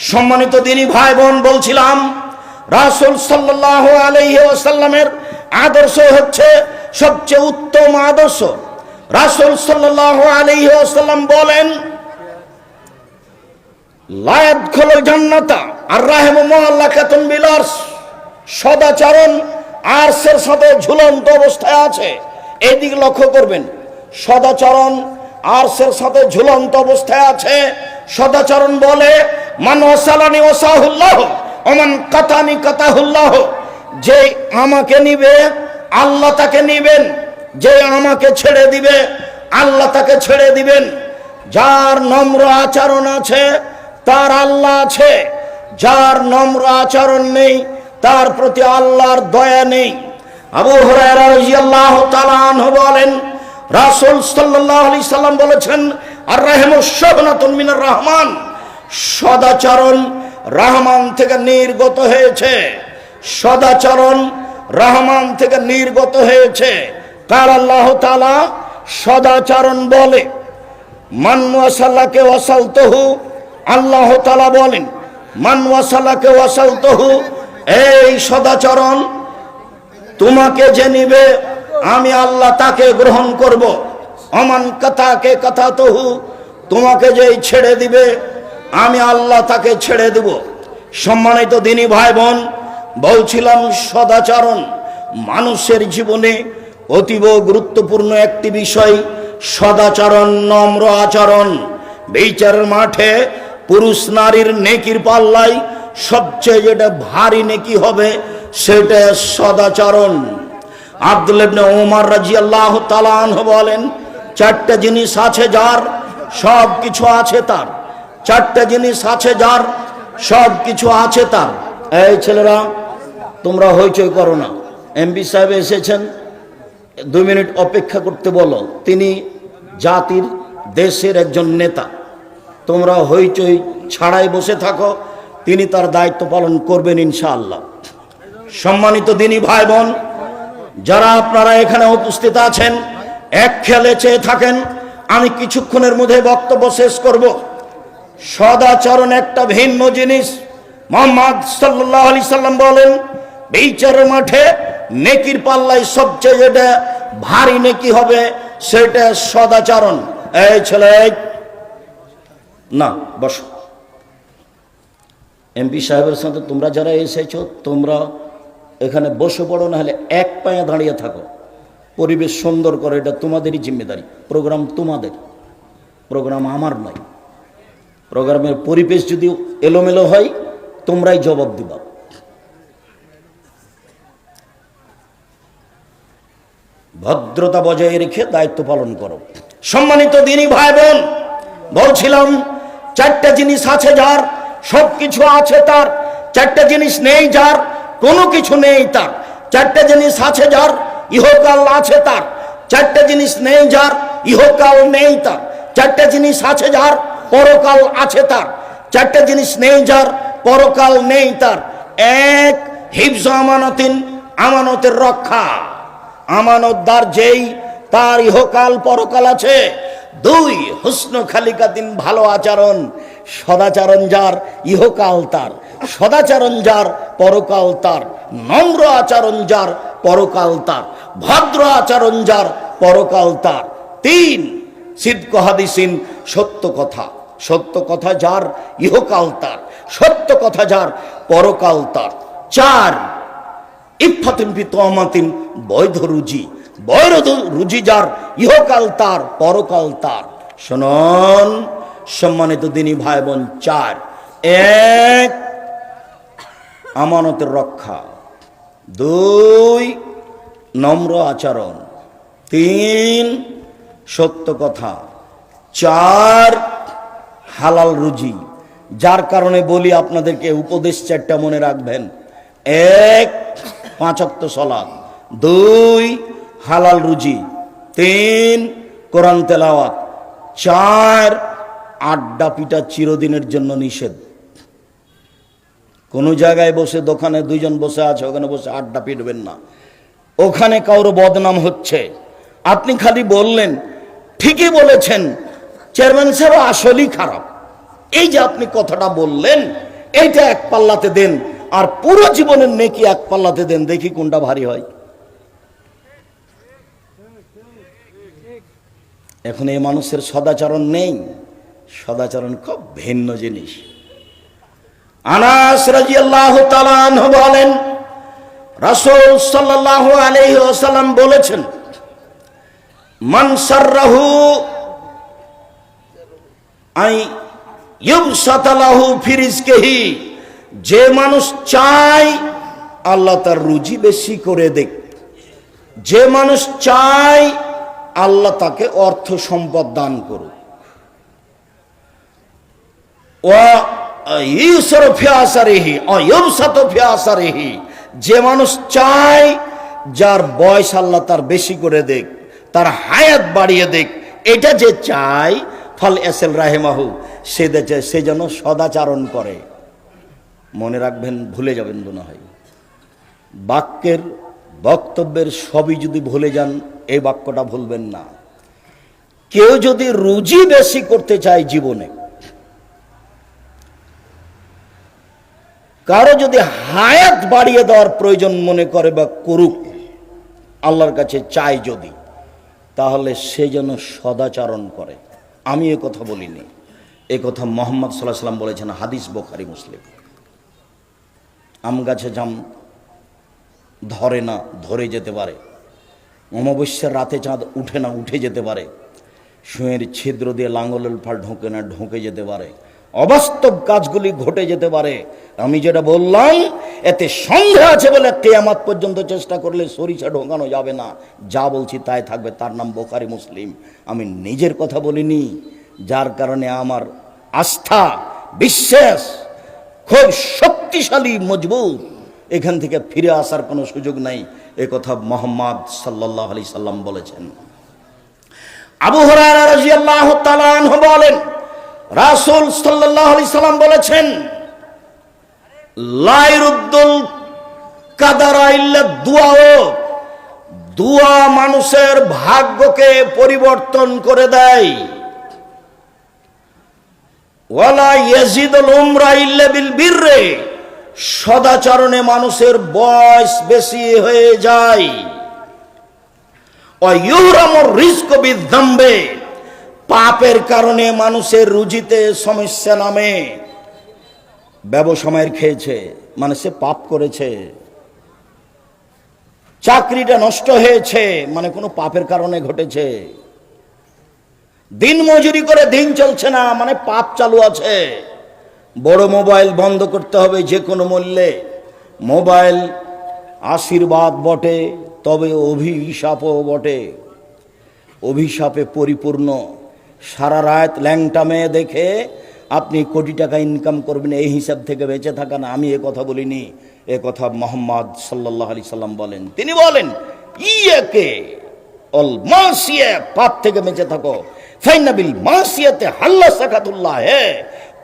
সম্মানিত দিনী ভাই বোন, বলছিলাম রাসূল সাল্লাল্লাহু আলাইহি ওয়াসাল্লামের আদর্শ হচ্ছে সবচেয়ে উত্তম আদর্শ। রাসূল সাল্লাল্লাহু আলাইহি ওয়াসাল্লাম বলেন, লা ইয়াদখুলুল জান্নাতা আর-রাহিমু মুআল্লাকাতুন বিল আরশ, সদাচরণ আরশের সাথে ঝুলন্ত অবস্থায় আছে। এই দিকে লক্ষ্য করবেন, সদাচরণ আরশের সাথে ঝুলন্ত অবস্থায় আছে। সদাচরণ বলে, মান ওয়াসালানি ওয়াসাহুল্লাহ ওয়া মান কাতানি কাতাহুল্লাহ, যে আমাকে নিবে আল্লাহ তাকে নিবেন, যে আমাকে ছেড়ে দিবে আল্লাহ তাকে ছেড়ে দিবেন। যার নম্র আচরণ আছে তার আল্লাহ আছে, যার নম্র আচরণ নেই তার প্রতি আল্লাহর দয়া নেই। আবু হুরায়রা রাদিয়াল্লাহু তাআলা আনহু বলেন, রাসূল সাল্লাল্লাহু আলাইহি সাল্লাম বলেছেন, আর-রাহিমু শুবনাতুন মিনার রহমান, সদাচরণ রহমান থেকে নির্গত হয়েছে, সদাচরণ রহমান থেকে নির্গত হয়েছে। কাল আল্লাহ তাআলা, সদাচরণ বলে, মান ওয়াসালাকে ওয়াসালতুহু, আল্লাহ তাআলা বলেন, মান ওয়াসালাকে ওয়াসালতুহু, এই সদাচরণ তোমাকে যে নিবে আমি আল্লাহ তাকে গ্রহণ করব। অমান কাতাকে কাতাতুহু, তোমাকে যে ছেড়ে দিবে আমি আল্লাহ তাকে ছেড়ে দেব। সম্মানিত দিনী ভাই বোন, বলছিলাম সদাচরণ মানুষের জীবনে অতীব গুরুত্বপূর্ণ একটি বিষয়। সদাচরণ, নম্র আচরণ। বিচারের মাঠে পুরুষ নারীর নেকির পাল্লায় সবচেয়ে যেটা ভারী নেকি হবে সেটা সদাচরণ। আব্দুল্লাহ ইবনে ওমর রাদিয়াল্লাহু তাআলা আনহু বলেন, চারটা জিনিস আছে যার সব কিছু আছে তার, চারটা জিনিস আছে যার সব কিছু আছে তার। এই ছেলেরা, তোমরা হইচই করো না, এমপি সাহেব এসেছেন, 2 মিনিট অপেক্ষা করতে বলো। তিনি জাতির দেশের একজন নেতা, তোমরা হইচই ছাড়াই বসে থাকো, তিনি তার দায়িত্ব পালন করবেন ইনশাআল্লাহ। সম্মানিত দিনী ভাই বোন, যারা আপনারা এখানে উপস্থিত আছেন, এক খেয়ালে চেয়ে থাকেন, আমি কিছুক্ষণের মধ্যে বক্তব্য শেষ করব। সদাচরণ একটা ভিন্ন জিনিস। মুহাম্মদ সাল্লাল্লাহু আলাইহি সাল্লাম বলেন, বিচারের মাঠে নেকির পাল্লায় সবচেয়ে যেটা ভারী নেকি হবে সেটা সদাচরণ। এই ছেলে, না বসো। এমপি সাহেবের সাথে তোমরা যারা এসেছো, তোমরা এখানে বসে পড়ো, না হলে এক পায়ে দাঁড়িয়ে থাকো। পরিবেশ সুন্দর করে, এটা তোমাদেরই জিম্মেদারি। প্রোগ্রাম তোমাদের, প্রোগ্রাম আমার নয়। প্রোগ্রামের পরিবেশ যদি এলোমেলো হয় তোমরাই জবাব দিবা। ভদ্রতা বজায় রেখে দায়িত্ব পালন করো। সম্মানিত দিনী ভাই বোন, বলছিলাম চারটা জিনিস আছে যার সব কিছু আছে তার, চারটা জিনিস নেই যার কোনো কিছু নেই তার, চারটা জিনিস আছে যার ইহকাল আছে তার, চারটা জিনিস নেই যার ইহকাল নেই তার, চারটা জিনিস আছে যার পরকাল আছে তার, চারটা জিনিস নেই যার পরকাল নেই তার। এক, হিফজ আমানাতিন, আমানতের রক্ষা, আমানতদার যেই তার ইহকাল পরকাল আছে। 2, হুসন খালিকাতিন, ভালো আচরণ, সদাচরণ যার ইহকাল তার, সদাচরণ যার পরকাল তার, নম্র আচরণ যার পরকাল তার, ভদ্র আচরণ যার পরকাল তার। 3, সিদক হাদিসিন, সত্য কথা, সত্য কথা যার ইহকাল তার, সত্য কথা যার পরকাল তার। 4, ইফাতিন ফি তুমাতিন, বৈধ রুজি, বৈধ রুজি যার ইহকাল তার পরকাল তার। শুনুন সম্মানিত দিনী ভাই বোন, 4, 1, আমানতের রক্ষা, 2, নম্র আচরণ, 3, সত্য কথা, 4, হালাল রুজি। যার কারণে বলি আপনাদেরকে উপদেশ 4টা মনে রাখবেন। 1, 5 ওয়াক্ত সালাত, 2, হালাল রুজি, 3, কোরআন তেলাওয়াত, 4, আড্ডা পিটা চিরদিনের জন্য নিষেধ। কোনো জায়গায় বসে, দোকানে 2 জন বসে আছে, ওখানে বসে আড্ডা পিটবেন না। ওখানে কারোর বদনাম হচ্ছে, আপনি খালি বললেন ঠিকই বলেছেন চেয়ারম্যান সাহেব আসলেই খারাপ, এই যে আপনি কথাটা বললেন এইটা এক পাল্লাতে দেন, আর পুরো জীবনের নেকি এক পাল্লাতে দেন, দেখি কোনটা ভারী হয়। এখন এই মানুষের সদাচরণ নেই। সদাচরণ খুব ভিন্ন জিনিস। আনাস রাদিয়াল্লাহু তাআলা আনহু বলেন, রাসূল সাল্লাল্লাহু আলাইহি ওয়াসাল্লাম বলেছেন, মান সাররাহু আই ইউবসাতা লাহু ফি রিজকিহি, যে মানুষ চায় আল্লাহ তার রুজি বেশি করে দেখ, যে মানুষ চায় আল্লাহ তাকে অর্থ সম্পদ দান করুক, যে মানুষ চায় যার বয়স আল্লাহ তার বেশি করে দেখ, তার হায়াত বাড়িয়ে দেখ, এটা যে চায় ফল এসেল রাহেমাহু, সে যেন সদাচারণ করে। মনে রাখবেন, ভুলে যাবেন না হয়। বাক্যের বক্তব্যের সবই যদি ভুলে যান, এই বাক্যটা ভুলবেন না। কেউ যদি রুজি বেশি করতে চায় জীবনে, কারো যদি হায়াত বাড়িয়ে দেওয়ার প্রয়োজন মনে করে বা করুক, আল্লাহর কাছে চায় যদি, তাহলে সে যেন সদাচরণ করে। আমি এ কথা বলিনি, এ কথা মুহাম্মদ সাল্লাল্লাহু আলাইহি ওয়াসাল্লাম বলেছেন, হাদিস বুখারী মুসলিম। আম গাছে জাম ধরে না, ধরে যেতে পারে। অমাবস্যার রাতে চাঁদ উঠে না, উঠে যেতে পারে। সুঁয়ের ছিদ্র দিয়ে লাঙ্গলের ফাল ঢোকে না, ঢোকে যেতে পারে। অবাস্তব কাজগুলি ঘটে যেতে পারে। আমি যেটা বললাম, এতে সন্দেহ আছে বলে কিয়ামত পর্যন্ত চেষ্টা করলে সরিষা ঢোকানো যাবে না। যা বলছি তাই থাকবে, তার নাম বুখারী মুসলিম। আমি নিজের কথা বলিনি, যার কারণে আমার আস্থা বিশ্বাস খুব শক্তিশালী, মজবুত। এখান থেকে ফিরে আসার কোনো সুযোগ নাই, এ কথা মুহাম্মদ সাল্লাল্লাহু আলাইহি সাল্লাম বলেছেন। আবু হুরায়রা রাদিয়াল্লাহু তাআলা আনহু বলেন, রাসূল সাল্লাল্লাহু আলাইহি সাল্লাম বলেছেন, লা ইরুদ্দুল কাদারা ইল্লা দুআ, দুআ মানুষের ভাগ্যকে পরিবর্তন করে দেয়। ওয়ালা ইয়াজিদুল উমরা ইল্লা বিল বিররি, সদাচরণে মানুষের বয়স বেশি হয়ে যায়। ওয়া ইউরামুর রিজকু বিযামবে, পাপের কারণে মানুষের রুজিতে সমস্যা নামে। ব্যবসায়ের খেয়েছে মানে সে পাপ করেছে, চাকরিটা নষ্ট হয়েছে মানে কোনো পাপের কারণে ঘটেছে, দিন মজুরি করে দিন চলছে না মানে পাপ চালু আছে। বড় মোবাইল বন্ধ করতে হবে যে কোনো মূল্যে। মোবাইল আশীর্বাদ বটে, তবে অভিশাপও বটে। অভিশাপে পরিপূর্ণ। সারা রাত ল্যাংটা মেয়ে দেখে আপনি কোটি টাকা ইনকাম করবেন, এই হিসাব থেকে বেঁচে থাকা না। আমি এ কথা বলিনি, এ কথা মুহাম্মদ সাল্লাল্লাহু আলাইহি সাল্লাম বলেন। তিনি বলেন, ইয়াকে অল মাসিয়া, পাপ থেকে বেঁচে থাকো। ফাইন্না বিল মাসিয়াতে হাল্লা সাকাতুল্লাহ,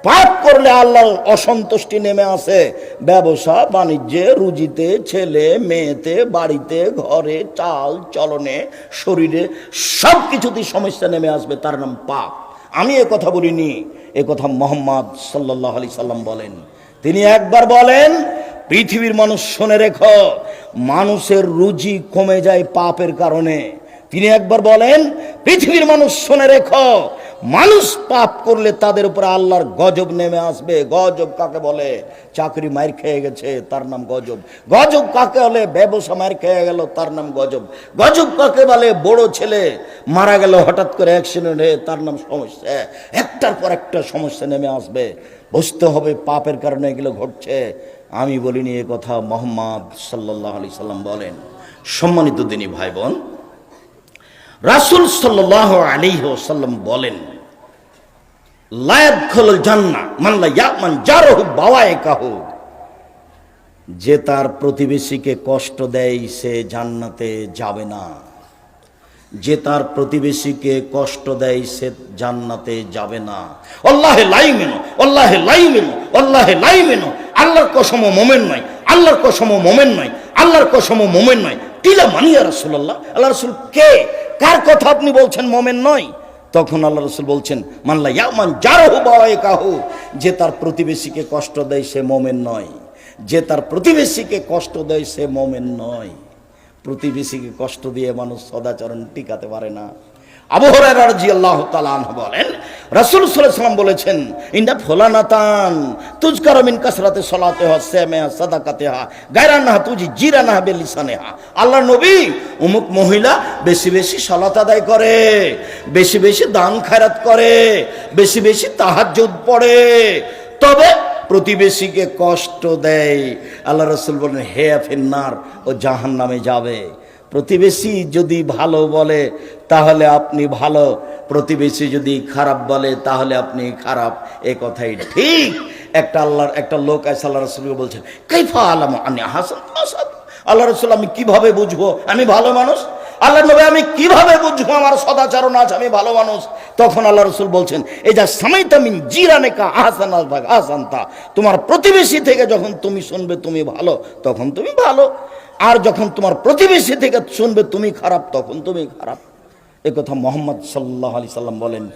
পাপ করলে আল্লাহর অসন্তুষ্টি নেমে আসে। ব্যবসা বাণিজ্যে, রুজিতে, ছেলে মেয়েতে, বাড়িতে, ঘরে, চাল চলনে, শরীরে, সব কিছুতেই সমস্যা নেমে আসবে, তার নাম পাপ। আমি এ কথা বলিনি, এ কথা মুহাম্মদ সাল্লাল্লাহু আলাইহি সাল্লাম বলেন। তিনি একবার বলেন, পৃথিবীর মানুষ শুনে রেখো, মানুষের রুজি কমে যায় পাপের কারণে। তিনি একবার বলেন, পৃথিবীর মানুষ শুনে রেখো, মানুষ পাপ করলে তাদের উপর আল্লাহর গজব নেমে আসবে। গজব কাকে বলে? চাকরি মার খেয়ে গেছে, তার নাম গজব। গজব কাকে বলে? ব্যবসা মার খেয়ে গেল, তার নাম গজব। গজব কাকে বলে? বড় ছেলে মারা গেল হঠাৎ করে অ্যাক্সিডেন্ট হয়ে, তার নাম সমস্যা। একটার পর একটা সমস্যা নেমে আসবে। বুঝতে হবে পাপের কারণে এগুলো ঘটছে। আমি বলিনি, এ কথা মুহাম্মদ সাল্লাল্লাহু আলাইহি সাল্লাম বলেন। সম্মানিত দিনী ভাই বোন, রাসূল সাল্লাল্লাহু আলাইহি ওয়াসাল্লাম বলেন, লা ইয়াদখুলুল জান্নাহ মান লা ইয়ামান জারহু বাওয়াইকাহু, যে তার প্রতিবেশীকে কষ্ট দেয় সে জান্নাতে যাবে না। যে তার প্রতিবেশীকে কষ্ট দেয় সে জান্নাতে যাবে না। আল্লাহে লাইমিনু, আল্লাহে লাইমিনু, আল্লাহে লাইমিনু। আল্লাহর কসম মোমেন নয়, আল্লাহর কসম মোমেন নয়, আল্লাহর কসম মোমেন নয়। কিলা মানিয়া রাসূলুল্লাহ, আল্লাহ রাসূল কে? কার কথা আপনি বলছেন মোমেন নয়? তখন আল্লাহ রাসূল বলছেন, মানলা ইয়ামান জারহু বাওয়াইকাহু, যে তার প্রতিবেশীকে কষ্ট দেয় সে মুমিন নয়। যে তার প্রতিবেশীকে কষ্ট দেয় সে মুমিন নয়। প্রতিবেশীকে কষ্ট দিয়ে মানুষ সদাচরণ টিকাতে পারে না। আবু হুরায়রা রাদিয়াল্লাহু তাআলা আনহু বলেন, রাসূল সাল্লাল্লাহু আলাইহি ওয়াসাল্লাম বলেছেন, ইন্না ফুলানাতান তুজকারু মিন কাসরাতি সালাতিহা সামিয়া সাদাকাতিহা গায়রানাহা তুজি জিরানাহা বিলিসানিহা। আল্লাহর নবী, অমুক মহিলা বেশি বেশি সালাত আদায় করে, বেশি বেশি দান খয়রাত করে, বেশি বেশি তাহাজ্জুদ পড়ে, তবে প্রতিবেশীকে কষ্ট দেয়। আল্লাহ রাসূল বলেন, হে ফিন্নার, ও জাহান্নামে যাবে। প্রতিবেশী যদি ভালো বলে তাহলে আপনি ভালো, প্রতিবেশী যদি খারাপ বলে তাহলে আপনি খারাপ। এ কথাই ঠিক। একটা লোক আছে আল্লাহ রাসূলকে বলছেন, কাইফা আলামু আন্নী হাসান আসাদ। আল্লাহ রাসূল, আমি কিভাবে বুঝবো আমি ভালো মানুষ? আল্লাহ নবী, আমি কিভাবে বুঝবো আমার সদাচরণ আছে, আমি ভালো মানুষ? তখন আল্লাহ রাসূল বলছেন, এই যা সামাইতা মিন জিরানিকা আহসানাল ভাগ আহসানতা, তোমার প্রতিবেশী থেকে যখন তুমি শুনবে তুমি ভালো, তখন তুমি ভালো। আর যখন তোমার প্রতিবেশী থেকে শুনবে তুমি খারাপ, তখন তুমি খারাপ। এ কথা মুহাম্মদ সাল্লাল্লাহু আলাইহি সাল্লাম বলেন।